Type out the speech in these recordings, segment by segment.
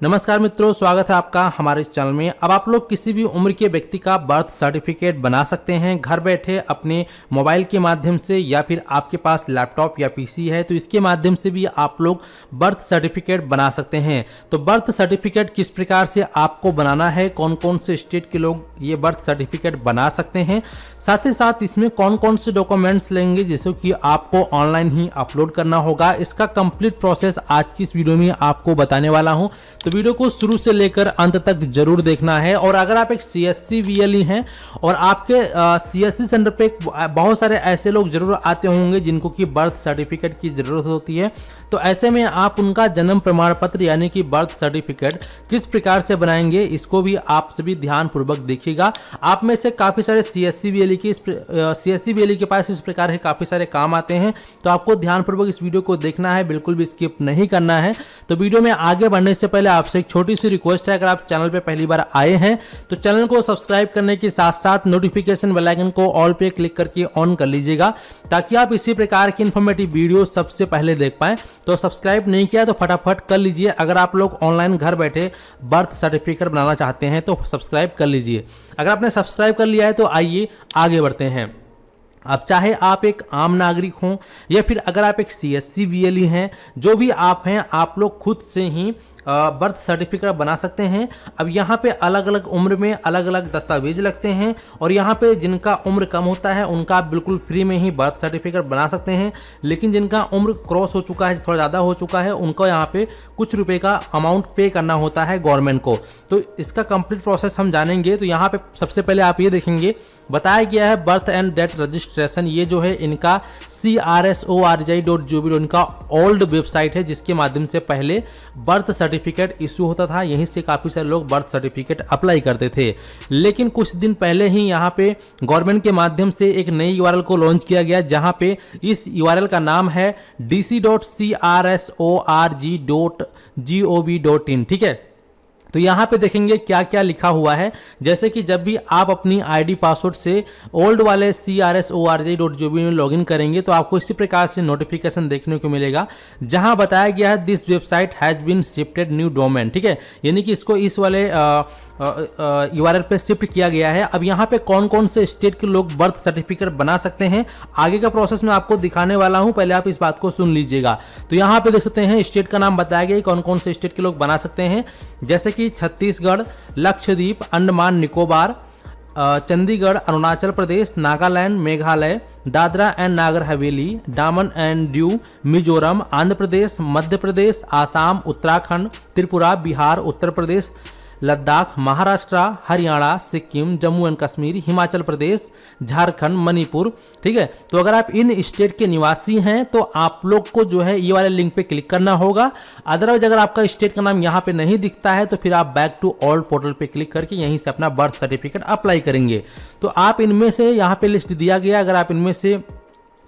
नमस्कार मित्रों, स्वागत है आपका हमारे इस चैनल में। अब आप लोग किसी भी उम्र के व्यक्ति का बर्थ सर्टिफिकेट बना सकते हैं घर बैठे अपने मोबाइल के माध्यम से, या फिर आपके पास लैपटॉप या पीसी है तो इसके माध्यम से भी आप लोग बर्थ सर्टिफिकेट बना सकते हैं। तो बर्थ सर्टिफिकेट किस प्रकार से आपको बनाना है, कौन कौन से स्टेट के लोग ये बर्थ सर्टिफिकेट बना सकते हैं, साथ ही साथ इसमें कौन कौन से डॉक्यूमेंट्स लेंगे जिसे कि आपको ऑनलाइन ही अपलोड करना होगा, इसका कंप्लीट प्रोसेस आज की इस वीडियो में आपको बताने वाला हूं। तो वीडियो को शुरू से लेकर अंत तक जरूर देखना है। और अगर आप एक CSC VLE हैं और आपके CSC सेंटर पे बहुत सारे ऐसे लोग जरूर आते होंगे जिनको कि बर्थ सर्टिफिकेट की जरूरत होती है, तो ऐसे में आप उनका जन्म प्रमाण पत्र यानी कि बर्थ सर्टिफिकेट किस प्रकार से बनाएंगे इसको भी आप सभी ध्यान पूर्वक देखिएगा। आप में से काफी सारे CSC VLE के पास इस प्रकार के काफी सारे काम आते हैं, तो आपको ध्यान पूर्वक इस वीडियो को देखना है, बिल्कुल भी स्किप नहीं करना है। तो वीडियो में आगे बढ़ने से पहले आपसे एक छोटी सी रिक्वेस्ट है, अगर आप चैनल पे पहली बार आए हैं तो चैनल को सब्सक्राइब करने के साथ साथ नोटिफिकेशन बेल आइकन को ऑल पे क्लिक करके ऑन कर लीजिएगा, ताकि आप इसी प्रकार की इंफॉर्मेटिव वीडियो सबसे पहले देख पाएं। तो सब्सक्राइब नहीं किया तो फटाफट कर लीजिए। अगर आप लोग ऑनलाइन घर बैठे बर्थ सर्टिफिकेट बनाना चाहते हैं तो सब्सक्राइब कर लीजिए। अगर आपने सब्सक्राइब कर लिया है तो आइए आगे बढ़ते हैं। अब चाहे आप एक आम नागरिक हों या फिर अगर आप एक CSC VLE हैं, जो भी आप हैं, आप लोग खुद से ही बर्थ सर्टिफिकेट बना सकते हैं। अब यहाँ पे अलग अलग उम्र में अलग अलग दस्तावेज लगते हैं, और यहाँ पे जिनका उम्र कम होता है उनका आप बिल्कुल फ्री में ही बर्थ सर्टिफिकेट बना सकते हैं, लेकिन जिनका उम्र क्रॉस हो चुका है, थोड़ा ज़्यादा हो चुका है, उनको यहाँ पे कुछ रुपए का अमाउंट पे करना होता है गवर्नमेंट को। तो इसका कंप्लीट प्रोसेस हम जानेंगे। तो यहाँ पे सबसे पहले आप ये देखेंगे, बताया गया है बर्थ एंड डेथ रजिस्ट्रेशन, ये जो है इनका CRSORGI.gov इनका ओल्ड वेबसाइट है, जिसके माध्यम से पहले बर्थ सर्टिफिकेट इशू होता था। यहीं से काफ़ी सारे लोग बर्थ सर्टिफिकेट अप्लाई करते थे। लेकिन कुछ दिन पहले ही यहाँ पे गवर्नमेंट के माध्यम से एक नई URL को लॉन्च किया गया, जहाँ पे इस URL का नाम है dc.crsorg.gov.in। ठीक है, तो यहाँ पे देखेंगे क्या क्या लिखा हुआ है। जैसे कि जब भी आप अपनी ID पासवर्ड से ओल्ड वाले CRSORG.gov में लॉगिन करेंगे तो आपको इसी प्रकार से नोटिफिकेशन देखने को मिलेगा, जहां बताया गया है this website has been shifted new domain. ठीक है, यानी कि इसको इस वाले URL पे शिफ्ट किया गया है। अब यहाँ पे कौन कौन से स्टेट के लोग बर्थ सर्टिफिकेट बना सकते हैं, आगे का प्रोसेस मैं आपको दिखाने वाला हूँ, पहले आप इस बात को सुन लीजिएगा। तो यहाँ पे देख सकते हैं स्टेट का नाम बताया गया कौन कौन से स्टेट के लोग बना सकते हैं, जैसे कि Chhattisgarh, Lakshadweep, Andaman Nicobar, Chandigarh, Arunachal Pradesh, Nagaland, Meghalaya, Dadra and Nagar Haveli, Daman and Diu, Mizoram, Andhra Pradesh, Madhya Pradesh, Assam, Uttarakhand, Tripura, Bihar, Uttar Pradesh, Ladakh, Maharashtra, Haryana, Sikkim, Jammu and Kashmir, Himachal Pradesh, Jharkhand, Manipur. ठीक है, तो अगर आप इन स्टेट के निवासी हैं तो आप लोग को जो है ये वाले लिंक पे क्लिक करना होगा। अदरवाइज अगर आपका स्टेट का नाम यहाँ पे नहीं दिखता है तो फिर आप बैक टू ओल्ड पोर्टल पे क्लिक करके यहीं से अपना बर्थ सर्टिफिकेट अप्लाई करेंगे। तो आप इनमें से यहाँ पे लिस्ट दिया गया, अगर आप इनमें से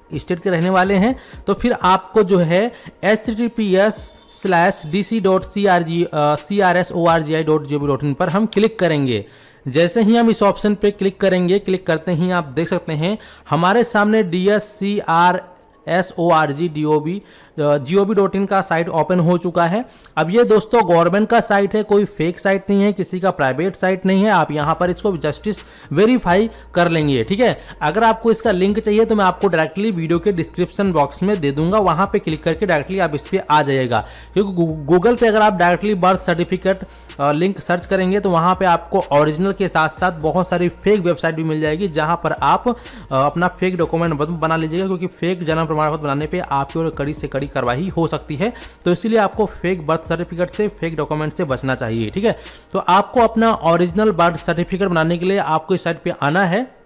स्टेट के रहने वाले हैं तो फिर आपको जो है https://dc.crsorgi.gov.in पर हम क्लिक करेंगे। जैसे ही हम इस ऑप्शन पे क्लिक करेंगे, क्लिक करते ही आप देख सकते हैं हमारे सामने DSCRSORG.gov.in का साइट ओपन हो चुका है। अब ये दोस्तों गवर्नमेंट का साइट है, कोई फेक साइट नहीं है, किसी का प्राइवेट साइट नहीं है। आप यहाँ पर इसको जस्टिस वेरीफाई कर लेंगे। ठीक है, अगर आपको इसका लिंक चाहिए तो मैं आपको डायरेक्टली वीडियो के डिस्क्रिप्शन बॉक्स में दे दूंगा, वहां पे क्लिक करके डायरेक्टली आप इस पे आ जाइएगा। क्योंकि गूगल पे अगर आप directly birth certificate link search करेंगे तो वहां पे आपको ओरिजिनल के साथ साथ बहुत सारी फेक वेबसाइट भी मिल जाएगी, जहां पर आप अपना फेक डॉक्यूमेंट बना लीजिएगा, क्योंकि फेक जन्म प्रमाण पत्र बनाने पे आपकी ओर कड़ी से कड़ी कार्रवाई हो सकती है। तो इसीलिए आपको फेक बर्थ सर्टिफिकेट से, फेक डॉक्यूमेंट से बचना चाहिए। ठीक है, तो आपको अपना ओरिजिनल बर्थ सर्टिफिकेट बनाने के लिए आपको इस साइट पे आना है।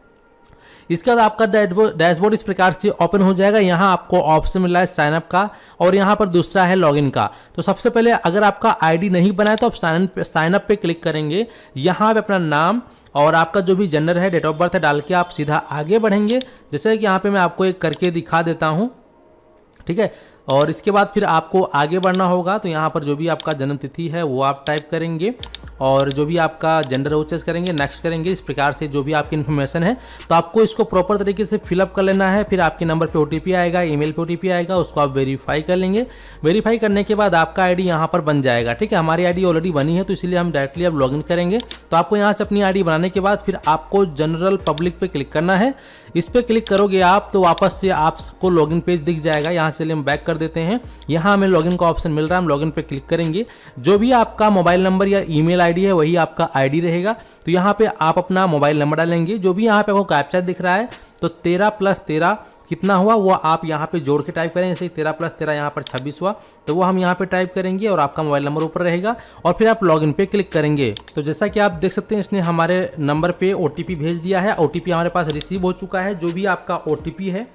इसके बाद आपका डैशबोर्ड इस प्रकार से ओपन हो जाएगा। यहाँ आपको ऑप्शन मिल रहा है साइन अप का, और यहाँ पर दूसरा है लॉगिन का। तो सबसे पहले अगर आपका ID नहीं बना है तो आप साइन अप पे क्लिक करेंगे। यहाँ पे अपना नाम और आपका जो भी जेंडर है, डेट ऑफ बर्थ है, डाल के आप सीधा आगे बढ़ेंगे। जैसे कि यहाँ पे मैं आपको एक करके दिखा देता हूँ। ठीक है, और इसके बाद फिर आपको आगे बढ़ना होगा। तो यहाँ पर जो भी आपका जन्म तिथि है वो आप टाइप करेंगे, और जो भी आपका जेंडर वो चेंज करेंगे, नेक्स्ट करेंगे। इस प्रकार से जो भी आपकी इन्फॉर्मेशन है तो आपको इसको प्रॉपर तरीके से फिलअप कर लेना है। फिर आपके नंबर पे OTP आएगा, ईमेल पे OTP आएगा, उसको आप वेरीफाई कर लेंगे। वेरीफाई करने के बाद आपका आईडी यहाँ पर बन जाएगा, ठीक है। हमारी आईडी ऑलरेडी बनी है तो इसलिए हम डायरेक्टली अब लॉगिन करेंगे। तो आपको यहाँ से अपनी आईडी बनाने के बाद फिर आपको जनरल पब्लिक पे क्लिक करना है। इस पर क्लिक करोगे आप तो वापस से आपको लॉगिन पेज दिख जाएगा। यहाँ से हम बैक कर देते हैं। यहाँ हमें लॉगिन का ऑप्शन मिल रहा है, हम लॉगिन पे क्लिक करेंगे। जो भी आपका मोबाइल नंबर या ईमेल आईडी है वही आपका आईडी रहेगा। तो यहाँ पे आप अपना मोबाइल नंबर डालेंगे। जो भी यहाँ पे आपको कैप्चा दिख रहा है तो 13 + 13 कितना हुआ वो आप यहाँ पे जोड़ के टाइप करें। जैसे 13 + 13 यहाँ पर 26 हुआ तो वो हम यहाँ पे टाइप करेंगे और आपका मोबाइल नंबर ऊपर रहेगा और फिर आप लॉगिन पे क्लिक करेंगे। तो जैसा कि आप देख सकते हैं इसने हमारे नंबर पे OTP भेज दिया है। OTP हमारे पास रिसीव हो चुका है। जो भी आपका OTP है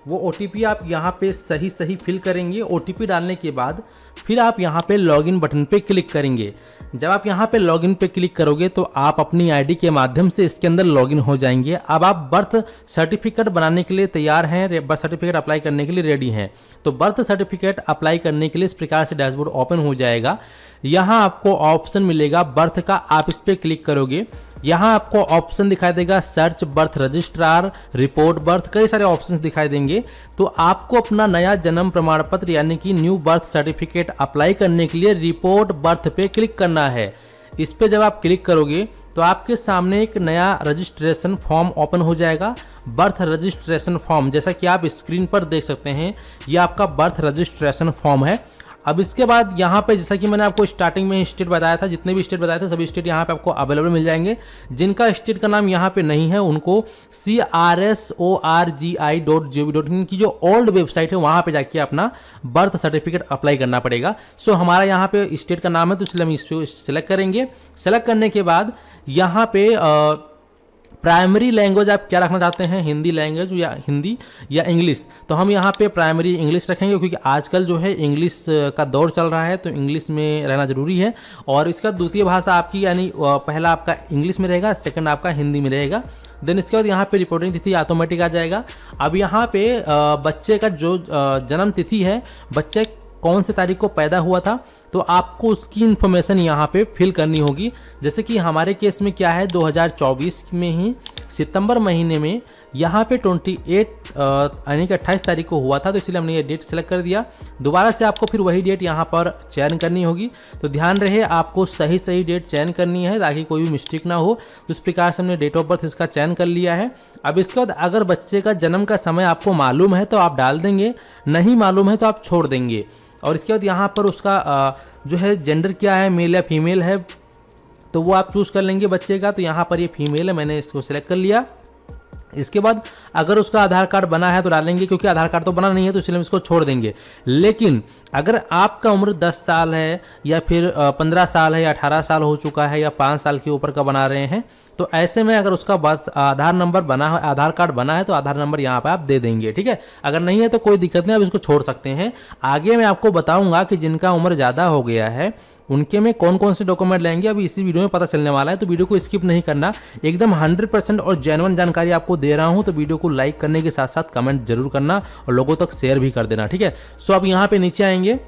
वो OTP आप यहाँ पे सही फिल करेंगे। OTP डालने के बाद फिर आप यहाँ पे लॉगिन बटन पे क्लिक करेंगे। जब आप यहाँ पे लॉगिन पे क्लिक करोगे तो आप अपनी आईडी के माध्यम से इसके अंदर लॉगिन हो जाएंगे। अब आप बर्थ सर्टिफिकेट बनाने के लिए तैयार हैं, बर्थ सर्टिफिकेट अप्लाई करने के लिए रेडी हैं। तो बर्थ सर्टिफिकेट अप्लाई करने के लिए इस प्रकार से डैशबोर्ड ओपन हो जाएगा। यहाँ आपको ऑप्शन मिलेगा बर्थ का, आप इस पर क्लिक करोगे। यहाँ आपको ऑप्शन दिखाई देगा search birth registrar, report birth, कई सारे ऑप्शंस दिखाई देंगे। तो आपको अपना नया जन्म प्रमाण पत्र यानी कि न्यू बर्थ सर्टिफिकेट अप्लाई करने के लिए रिपोर्ट बर्थ पे क्लिक करना है। इस पे जब आप क्लिक करोगे तो आपके सामने एक नया रजिस्ट्रेशन फॉर्म ओपन हो जाएगा, बर्थ रजिस्ट्रेशन फॉर्म। जैसा कि आप स्क्रीन पर देख सकते हैं ये आपका बर्थ रजिस्ट्रेशन फॉर्म है। अब इसके बाद यहाँ पे जैसा कि मैंने आपको स्टार्टिंग में स्टेट बताया था, जितने भी स्टेट बताए थे सभी स्टेट यहाँ पे आपको अवेलेबल मिल जाएंगे। जिनका स्टेट का नाम यहाँ पे नहीं है उनको crsorgi.gov.in की जो ओल्ड वेबसाइट है वहाँ पे जाके अपना बर्थ सर्टिफिकेट अप्लाई करना पड़ेगा। सो हमारा यहाँ पे स्टेट का नाम है तो इसलिए हम इस पर सिलेक्ट करेंगे। सेलेक्ट करने के बाद यहाँ पे प्राइमरी लैंग्वेज आप क्या रखना चाहते हैं, हिंदी लैंग्वेज या हिंदी या इंग्लिश। तो हम यहाँ पे प्राइमरी इंग्लिश रखेंगे क्योंकि आजकल जो है इंग्लिश का दौर चल रहा है तो इंग्लिश में रहना जरूरी है। और इसका द्वितीय भाषा आपकी यानी पहला आपका इंग्लिश में रहेगा, सेकंड आपका हिंदी में रहेगा। देन इसके बाद यहाँ पे रिपोर्टिंग तिथि ऑटोमेटिक आ जाएगा। अब यहाँ पे बच्चे का जो जन्म तिथि है, बच्चे कौन से तारीख को पैदा हुआ था तो आपको उसकी इन्फॉर्मेशन यहाँ पे फिल करनी होगी। जैसे कि हमारे केस में क्या है 2024 में ही सितंबर महीने में यहाँ पे 28 यानी कि 28 तारीख को हुआ था तो इसलिए हमने ये डेट सेलेक्ट कर दिया। दोबारा से आपको फिर वही डेट यहाँ पर चयन करनी होगी। तो ध्यान रहे आपको सही डेट चयन करनी है ताकि कोई भी मिस्टेक ना हो। तो इस प्रकार से हमने डेट ऑफ बर्थ इसका चयन कर लिया है। अब इसके बाद अगर बच्चे का जन्म का समय आपको मालूम है तो आप डाल देंगे, नहीं मालूम है तो आप छोड़ देंगे। और इसके बाद यहाँ पर उसका जो है जेंडर क्या है, मेल या फीमेल है तो वो आप चूज़ कर लेंगे बच्चे का। तो यहाँ पर ये फीमेल है, मैंने इसको सिलेक्ट कर लिया। इसके बाद अगर उसका आधार कार्ड बना है तो डालेंगे, क्योंकि आधार कार्ड तो बना नहीं है तो इसलिए हम इसको छोड़ देंगे। लेकिन अगर आपका उम्र 10 साल है या फिर 15 साल है या 18 साल हो चुका है या 5 साल के ऊपर का बना रहे हैं तो ऐसे में अगर उसका आधार नंबर बना है, आधार कार्ड बना है तो आधार नंबर यहाँ पे आप दे देंगे, ठीक है। अगर नहीं है तो कोई दिक्कत नहीं, आप इसको छोड़ सकते हैं। आगे मैं आपको बताऊंगा कि जिनका उम्र ज़्यादा हो गया है उनके में कौन कौन से डॉक्यूमेंट लेंगे, अभी इसी वीडियो में पता चलने वाला है। तो वीडियो को स्किप नहीं करना, एकदम 100% और जेन्युइन जानकारी आपको दे रहा हूं। तो वीडियो को लाइक करने के साथ साथ कमेंट जरूर करना और लोगों तक शेयर भी कर देना, ठीक है। सो अब यहाँ पे नीचे आएंगे,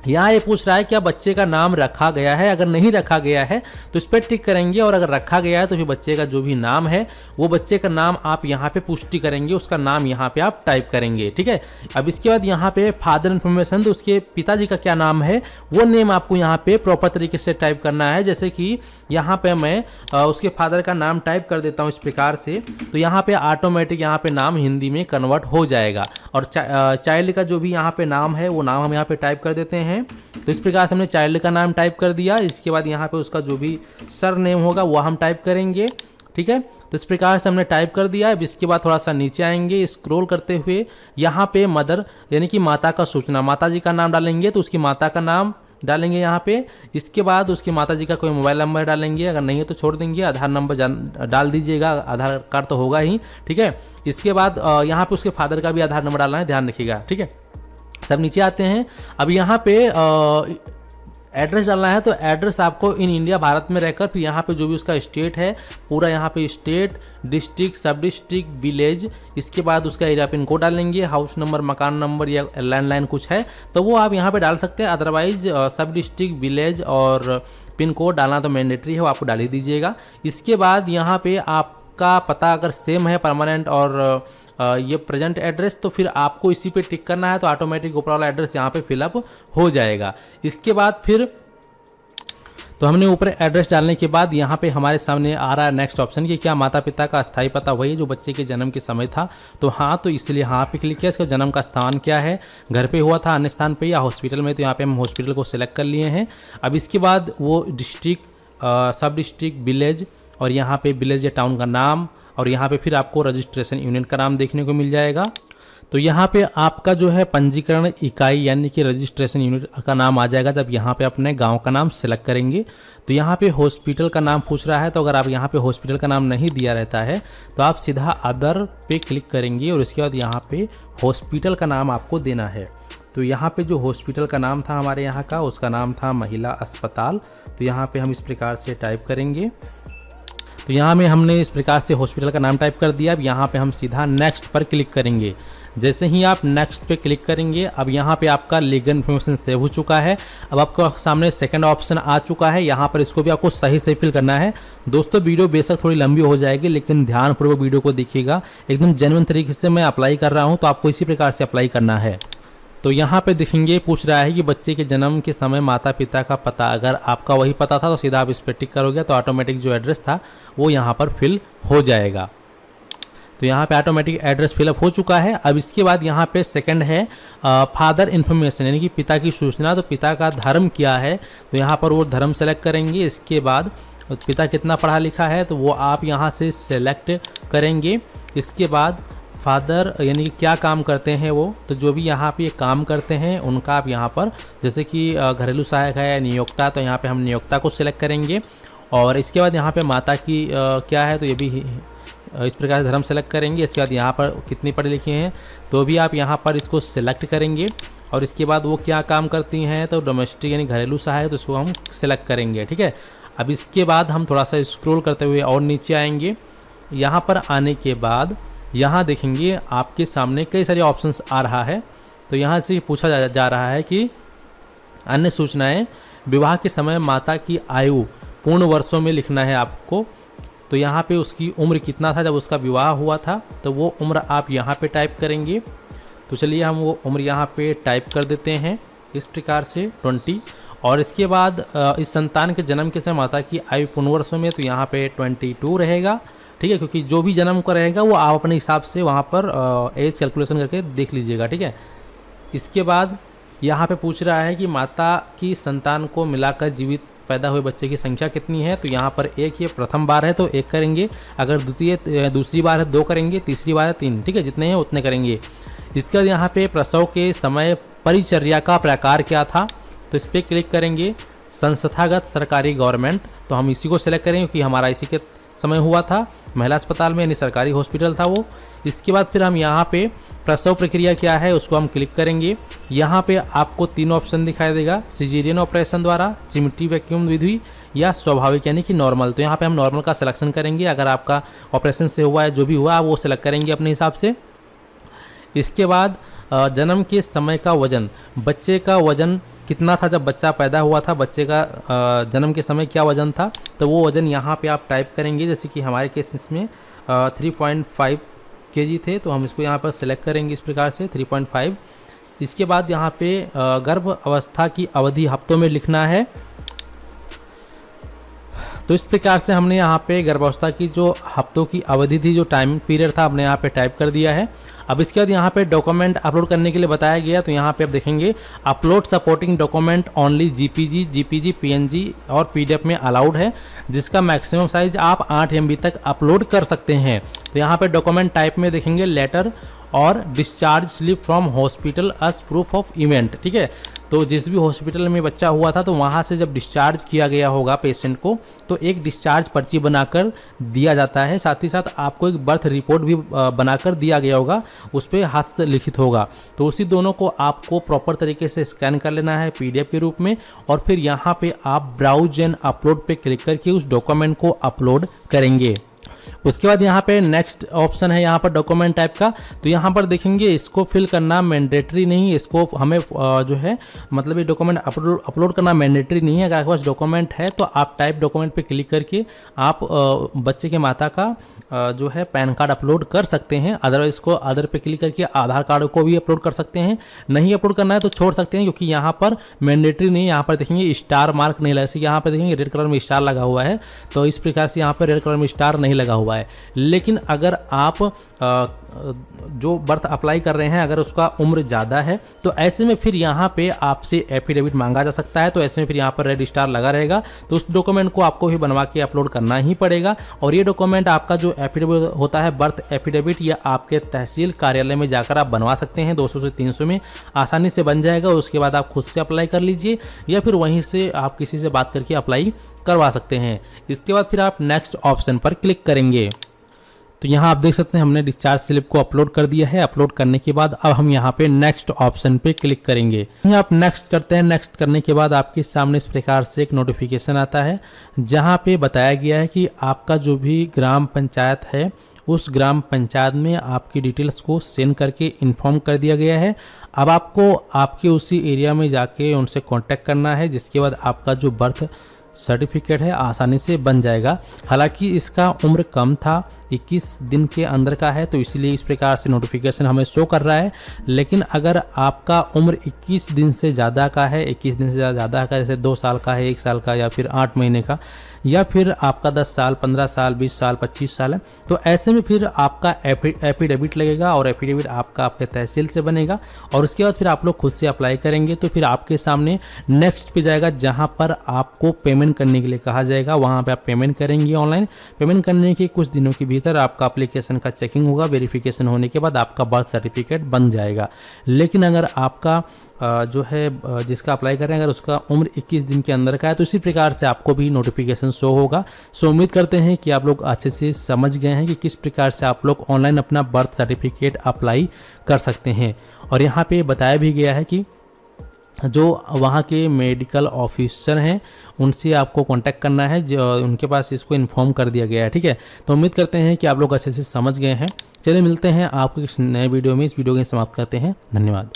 यहाँ ये पूछ रहा है क्या बच्चे का नाम रखा गया है। अगर नहीं रखा गया है तो इस पर टिक करेंगे और अगर रखा गया है तो फिर बच्चे का जो भी नाम है वो बच्चे का नाम आप यहाँ पे पुष्टि करेंगे, उसका नाम यहाँ पे आप टाइप करेंगे, ठीक है। अब इसके बाद यहाँ पे फादर इन्फॉर्मेशन, तो उसके पिताजी का क्या नाम है वो नेम आपको यहाँ पे प्रॉपर तरीके से टाइप करना है। जैसे कि यहाँ पे मैं उसके फादर का नाम टाइप कर देता हूँ इस प्रकार से, तो यहाँ पे ऑटोमेटिक यहाँ पे नाम हिंदी में कन्वर्ट हो जाएगा। और चाइल्ड का जो भी यहाँ पे नाम है वो नाम हम यहाँ पे टाइप कर देते हैं। तो इस प्रकार से हमने चाइल्ड का नाम टाइप कर दिया। इसके बाद यहाँ पे उसका जो भी सर नेम होगा वो हम टाइप करेंगे, ठीक है। तो इस प्रकार से हमने टाइप कर दिया। अब इसके बाद थोड़ा सा नीचे आएंगे स्क्रॉल करते हुए, यहाँ पे मदर यानी कि माता का सूचना, माता जी का नाम डालेंगे तो उसकी माता का नाम डालेंगे यहाँ पे। इसके बाद उसकी माता जी का कोई मोबाइल नंबर डालेंगे, अगर नहीं है तो छोड़ देंगे। आधार नंबर डाल दीजिएगा, आधार कार्ड तो होगा ही, ठीक है। इसके बाद यहाँ पे उसके फादर का भी आधार नंबर डालना है, ध्यान रखिएगा, ठीक है। सब नीचे आते हैं। अब यहाँ पे एड्रेस डालना है, तो एड्रेस आपको इन इंडिया भारत में रहकर फिर यहाँ पे जो भी उसका स्टेट है पूरा यहाँ पे स्टेट, डिस्ट्रिक्ट, सब डिस्ट्रिक्ट, विलेज, इसके बाद उसका एरिया पिन कोड डालेंगे, हाउस नंबर, मकान नंबर या लैंडलाइन कुछ है तो वो आप यहाँ पे डाल सकते हैं। अदरवाइज सब डिस्ट्रिक्ट, विलेज और पिन कोड डालना तो मैंडेटरी है, वो आपको डाल ही दीजिएगा। इसके बाद यहाँ पे आपका पता अगर सेम है परमानेंट और ये प्रेजेंट एड्रेस, तो फिर आपको इसी पे टिक करना है, तो ऑटोमेटिक ऊपर वाला एड्रेस यहाँ पे फिलअप हो जाएगा। इसके बाद फिर तो हमने ऊपर एड्रेस डालने के बाद यहाँ पे हमारे सामने आ रहा है नेक्स्ट ऑप्शन कि क्या माता पिता का अस्थायी पता वही है जो बच्चे के जन्म के समय था, तो हाँ, तो इसलिए हाँ पे क्लिक किया। इसका जन्म का स्थान क्या है, घर पे हुआ था, अन्य स्थान पे या हॉस्पिटल में, तो यहाँ पे हम हॉस्पिटल को सिलेक्ट कर लिए हैं। अब इसके बाद वो डिस्ट्रिक्ट, सब डिस्ट्रिक्ट, विलेज, और यहाँ पे विलेज या टाउन का नाम, और यहाँ पे फिर आपको रजिस्ट्रेशन यूनिट का नाम देखने को मिल जाएगा। तो यहाँ पे आपका जो है पंजीकरण इकाई यानी कि रजिस्ट्रेशन यूनिट का नाम आ जाएगा जब यहाँ पे अपने गांव का नाम सेलेक्ट करेंगे। तो यहाँ पे हॉस्पिटल का नाम पूछ रहा है, तो अगर आप यहाँ पे हॉस्पिटल का नाम नहीं दिया रहता है तो आप सीधा अदर पे क्लिक करेंगे और उसके बाद यहाँ पे हॉस्पिटल का नाम आपको देना है। तो यहाँ पे जो हॉस्पिटल का नाम था हमारे यहाँ का, उसका नाम था महिला अस्पताल। तो यहाँ पे हम इस प्रकार से टाइप करेंगे। तो यहाँ में हमने इस प्रकार से हॉस्पिटल का नाम टाइप कर दिया। अब यहाँ पे हम सीधा नेक्स्ट पर क्लिक करेंगे। जैसे ही आप नेक्स्ट पे क्लिक करेंगे, अब यहाँ पे आपका लीगल इन्फॉर्मेशन सेव हो चुका है। अब आपका सामने सेकंड ऑप्शन आ चुका है, यहाँ पर इसको भी आपको सही से फिल करना है। दोस्तों वीडियो बेशक थोड़ी लंबी हो जाएगी, लेकिन ध्यानपूर्वक वीडियो को देखिएगा। एकदम जेन्युइन तरीके से मैं अप्लाई कर रहा हूँ, तो आपको इसी प्रकार से अप्लाई करना है। तो यहाँ पे देखेंगे पूछ रहा है कि बच्चे के जन्म के समय माता पिता का पता, अगर आपका वही पता था तो सीधा आप इस पर टिक करोगे तो ऑटोमेटिक जो एड्रेस था वो यहाँ पर फिल हो जाएगा। तो यहाँ पे ऑटोमेटिक एड्रेस फिलअप हो चुका है। अब इसके बाद यहाँ पे सेकंड है फादर इन्फॉर्मेशन यानी कि पिता की सूचना। तो पिता का धर्म क्या है, तो यहाँ पर वो धर्म सेलेक्ट करेंगे। इसके बाद पिता कितना पढ़ा लिखा है तो वो आप यहाँ से सेलेक्ट करेंगे। इसके बाद फादर यानी कि क्या काम करते हैं वो, तो जो भी यहाँ पे काम करते हैं उनका आप यहाँ पर, जैसे कि घरेलू सहायक है, नियोक्ता, तो यहाँ पे हम नियोक्ता को सिलेक्ट करेंगे। और इसके बाद यहाँ पे माता की क्या है, तो ये भी इस प्रकार से धर्म सेलेक्ट करेंगे। इसके बाद यहाँ पर कितनी पढ़े लिखे हैं तो भी आप यहाँ पर इसको सिलेक्ट करेंगे। और इसके बाद वो क्या काम करती हैं, तो डोमेस्टिक यानी घरेलू सहायक, तो इसको हम सिलेक्ट करेंगे। ठीक है। अब इसके बाद हम थोड़ा सा स्क्रॉल करते हुए और नीचे आएंगे। यहाँ पर आने के बाद यहाँ देखेंगे आपके सामने कई सारे ऑप्शंस आ रहा है। तो यहाँ से पूछा जा रहा है कि अन्य सूचनाएं, विवाह के समय माता की आयु पूर्ण वर्षों में लिखना है आपको। तो यहाँ पे उसकी उम्र कितना था जब उसका विवाह हुआ था, तो वो उम्र आप यहाँ पे टाइप करेंगे। तो चलिए हम वो उम्र यहाँ पे टाइप कर देते हैं इस प्रकार से 20। और इसके बाद इस संतान के जन्म के समय माता की आयु पूर्ण वर्षों में, तो यहाँ पे 22 रहेगा। ठीक है, क्योंकि जो भी जन्म का रहेगा वो आप अपने हिसाब से वहाँ पर एज कैलकुलेशन करके देख लीजिएगा। ठीक है। इसके बाद यहाँ पे पूछ रहा है कि माता की संतान को मिलाकर जीवित पैदा हुए बच्चे की संख्या कितनी है, तो यहाँ पर एक ही प्रथम बार है तो 1 करेंगे, अगर दूसरी बार है 2 करेंगे, तीसरी बार है 3। ठीक है, जितने हैं उतने करेंगे। इसके बाद यहाँ पे प्रसव के समय परिचर्या का प्रकार क्या था, तो इस पर क्लिक करेंगे। संस्थागत सरकारी गवर्नमेंट, तो हम इसी को सिलेक्ट करेंगे क्योंकि हमारा इसी के समय हुआ था, महिला अस्पताल में यानी सरकारी हॉस्पिटल था वो। इसके बाद फिर हम यहाँ पे प्रसव प्रक्रिया क्या है उसको हम क्लिक करेंगे। यहाँ पे आपको 3 ऑप्शन दिखाई देगा, सिजेरियन ऑपरेशन द्वारा, चिमटी वैक्यूम विधि या स्वाभाविक यानी कि नॉर्मल। तो यहाँ पे हम नॉर्मल का सिलेक्शन करेंगे। अगर आपका ऑपरेशन से हुआ है, जो भी हुआ वो सिलेक्ट करेंगे अपने हिसाब से। इसके बाद जन्म के समय का वजन, बच्चे का वजन कितना था जब बच्चा पैदा हुआ था, बच्चे का जन्म के समय क्या वजन था, तो वो वजन यहाँ पे आप टाइप करेंगे। जैसे कि हमारे केसेस में 3.5 kg थे, तो हम इसको यहाँ पर सेलेक्ट करेंगे इस प्रकार से 3.5। इसके बाद यहाँ पे गर्भ अवस्था की अवधि हफ्तों में लिखना है। तो इस प्रकार से हमने यहाँ पे गर्भावस्था की जो हफ्तों की अवधि थी, जो टाइम पीरियड था, हमने यहाँ पे टाइप कर दिया है। अब इसके बाद यहाँ पे डॉक्यूमेंट अपलोड करने के लिए बताया गया, तो यहाँ पे आप देखेंगे upload supporting document only GPG, PNG और पीडीएफ में अलाउड है, जिसका मैक्सिमम साइज आप 8 MB तक अपलोड कर सकते हैं। तो यहाँ पे डॉक्यूमेंट टाइप में देखेंगे लेटर और discharge slip from hospital as proof of event. ठीक है, तो जिस भी हॉस्पिटल में बच्चा हुआ था, तो वहाँ से जब डिस्चार्ज किया गया होगा पेशेंट को, तो एक डिस्चार्ज पर्ची बनाकर दिया जाता है। साथ ही साथ आपको एक बर्थ रिपोर्ट भी बनाकर दिया गया होगा, उस पर हाथ से लिखित होगा। तो उसी दोनों को आपको प्रॉपर तरीके से स्कैन कर लेना है PDF के रूप में, और फिर यहाँ पे आप ब्राउज एंड अपलोड पे क्लिक करके उस डॉक्यूमेंट को अपलोड करेंगे। उसके बाद यहाँ पे नेक्स्ट ऑप्शन है यहाँ पर डॉक्यूमेंट टाइप का। तो यहाँ पर देखेंगे इसको फिल करना मैंडेटरी नहीं, इसको हमें जो है मतलब ये डॉक्यूमेंट अपलोड करना मैंडेटरी नहीं है। अगर आपके पास डॉक्यूमेंट है तो आप टाइप डॉक्यूमेंट पे क्लिक करके आप बच्चे के माता का जो है पैन कार्ड अपलोड कर सकते हैं। अदरवाइज इसको अदर पे क्लिक करके आधार कार्ड को भी अपलोड कर सकते हैं। नहीं अपलोड करना है तो छोड़ सकते हैं, क्योंकि यहाँ पर मैंडेटरी नहीं है। यहाँ पर देखेंगे स्टार मार्क नहीं लगा, जैसे यहाँ पर देखेंगे रेड कलर में स्टार लगा हुआ है, तो इस प्रकार से यहाँ पर रेड कलर में स्टार नहीं लगा हुआ है। लेकिन अगर आप जो बर्थ अप्लाई कर रहे हैं अगर उसका उम्र ज़्यादा है तो ऐसे में फिर यहाँ पे आपसे एफिडेविट मांगा जा सकता है। तो ऐसे में फिर यहाँ पर रेड स्टार लगा रहेगा, तो उस डॉक्यूमेंट को आपको भी बनवा के अपलोड करना ही पड़ेगा। और ये डॉक्यूमेंट आपका जो एफिडेविट होता है बर्थ एफिडेविट, या आपके तहसील कार्यालय में जाकर आप बनवा सकते हैं। 200 से 300 में आसानी से बन जाएगा। उसके बाद आप खुद से अप्लाई कर लीजिए या फिर वहीं से आप किसी से बात करके अप्लाई करवा सकते हैं। इसके बाद फिर आप नेक्स्ट ऑप्शन पर क्लिक करेंगे। तो यहाँ आप देख सकते हैं हमने डिस्चार्ज स्लिप को अपलोड कर दिया है। अपलोड करने के बाद अब हम यहाँ पे नेक्स्ट ऑप्शन पे क्लिक करेंगे। आप नेक्स्ट करते हैं। नेक्स्ट करने के बाद आपके सामने इस प्रकार से एक नोटिफिकेशन आता है जहाँ पे बताया गया है कि आपका जो भी ग्राम पंचायत है उस ग्राम पंचायत में आपकी डिटेल्स को सेंड करके इन्फॉर्म कर दिया गया है। अब आपको आपके उसी एरिया में जाके उनसे कांटेक्ट करना है, जिसके बाद आपका जो बर्थ सर्टिफिकेट है आसानी से बन जाएगा। हालांकि इसका उम्र कम था, 21 दिन के अंदर का है, तो इसलिए इस प्रकार से नोटिफिकेशन हमें शो कर रहा है। लेकिन अगर आपका उम्र 21 दिन से ज़्यादा का है, 21 दिन से ज़्यादा का, जैसे 2 साल का है, 1 साल का, या फिर 8 महीने का, या फिर आपका 10 साल, 15 साल, 20 साल, 25 साल है, तो ऐसे में फिर आपका एफिडेविट लगेगा और एफिडेविट आपके तहसील से बनेगा। और उसके बाद फिर आप लोग खुद से अप्लाई करेंगे तो फिर आपके सामने नेक्स्ट पे जाएगा जहां पर आपको पेमेंट करने के लिए कहा जाएगा। वहां पे आप पेमेंट करेंगे। ऑनलाइन पेमेंट करने के कुछ दिनों के भीतर आपका एप्लीकेशन का चेकिंग होगा। वेरिफिकेशन होने के बाद आपका बर्थ सर्टिफिकेट बन जाएगा। लेकिन अगर आपका जो है जिसका अप्लाई कर रहे हैं अगर उसका उम्र 21 दिन के अंदर का है तो इसी प्रकार से आपको भी नोटिफिकेशन शो होगा। सो उम्मीद करते हैं कि आप लोग अच्छे से समझ गए हैं कि किस प्रकार से आप लोग ऑनलाइन अपना बर्थ सर्टिफिकेट अप्लाई कर सकते हैं। और यहाँ पे बताया भी गया है कि जो वहाँ के मेडिकल ऑफिसर हैं उनसे आपको कांटेक्ट करना है, जो उनके पास इसको इन्फॉर्म कर दिया गया है। ठीक है, तो उम्मीद करते हैं कि आप लोग अच्छे से समझ गए हैं। चलिए मिलते हैं आपको इस नए वीडियो में। इस वीडियो को समाप्त करते हैं। धन्यवाद।